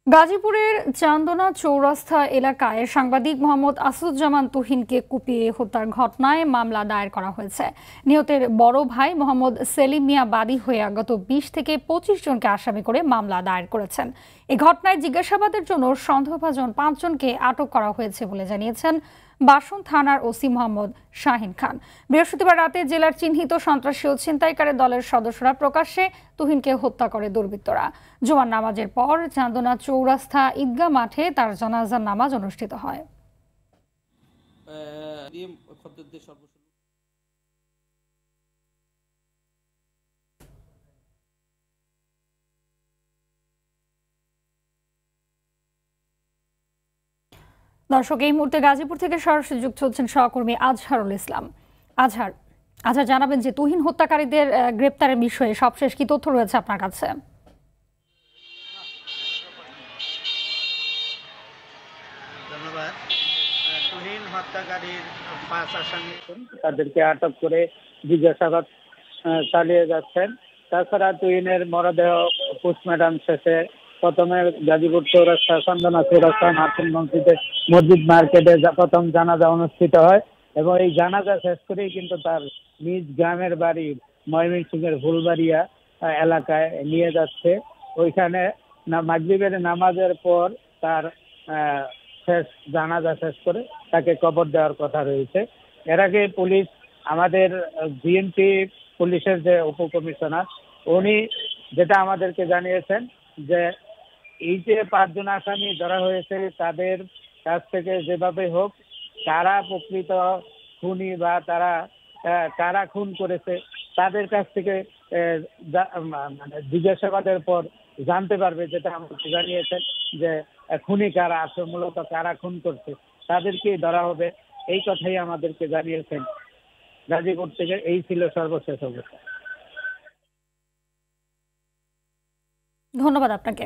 গাজীপুরের চান্দনা চৌরাস্তা এলাকায় সাংবাদিক মোহাম্মদ আসাদুজ্জামান তুহিনকে কুপিয়ে হত্যার ঘটনায় মামলা দায়ের করা হয়েছে। নিহতের বড় ভাই মোহাম্মদ সেলিম মিয়া বাদী হয়ে গত ২০ থেকে ২৫ জনকে আসামি করে মামলা দায়ের করেছেন। এই ঘটনায় জিজ্ঞাসাবাদের জন্য সন্দেহভাজন ৫ জনকে আটক করা হয়েছে বলে জানিয়েছেন বাসন থানার ওসি মোহাম্মদ শাহিন খান। বৃহস্পতিবার রাতে জেলার চিহ্নিত সন্ত্রাসী ও ছিনতাইকারী দলের সদস্যরা প্রকাশ্যে তুহিনকে হত্যা করে দুর্বৃত্তরা। জুমার নামাজের পর চান্দনা চৌরাস্তা ঈদগাহ মাঠে তার জানাজার নামাজ অনুষ্ঠিত হয়। দর্শক, এই মুহূর্তে গাজীপুর থেকে সরাসরি যুক্ত হচ্ছেন সহকর্মী আজহারুল ইসলাম। আজহার আজহার জানাবেন যে তুহিন হত্যাকারীদের গ্রেপ্তারের বিষয়ে সবশেষ কি তথ্য রয়েছে আপনার কাছে? ধন্যবাদ। তুহিন হত্যাকারীর ৫ আসামি তাদেরকে আটক করে জিজ্ঞাসাবাদ চালিয়ে যাচ্ছেন। তাছাড়া তুহিনের মরদেহ পোস্টমর্টম শেষে প্রথমে গাজীপুর চৌরাস্তা চন্দনা চৌরাস্তা নাসিম মসজিদ মার্কেটে প্রথম জানাজা অনুষ্ঠিত হয় এবং এই জানাজা শেষ করেই কিন্তু তার নিজ গ্রামের বাড়ি ময়মনসিংহের ফুলবাড়িয়া এলাকায় নিয়ে যাচ্ছে। ওইখানে মাগরিবের নামাজের পর তার জানাজা শেষ করে তাকে কবর দেওয়ার কথা রয়েছে। এর আগে পুলিশ, আমাদের বিএনপি পুলিশের যে উপকমিশনার, উনি যেটা আমাদেরকে জানিয়েছেন যে এই যে ৫ জন আসামি ধরা হয়েছে তাদের কাছ থেকে যেভাবে হোক কারা প্রকৃত খুনি বা তারা কারা খুন করেছে তাদের কাছ থেকে মানে জিজ্ঞাসাবাদের পর জানতে পারবে, যেটা আমাকে জানিয়েছেন যে খুনি কারা, আসলে মূলত কারা খুন করছে তাদেরকেই ধরা হবে, এই কথাই আমাদেরকে জানিয়েছেন গাজীপুর থেকে। এই ছিল সর্বশেষ অবস্থা। ধন্যবাদ আপনাকে।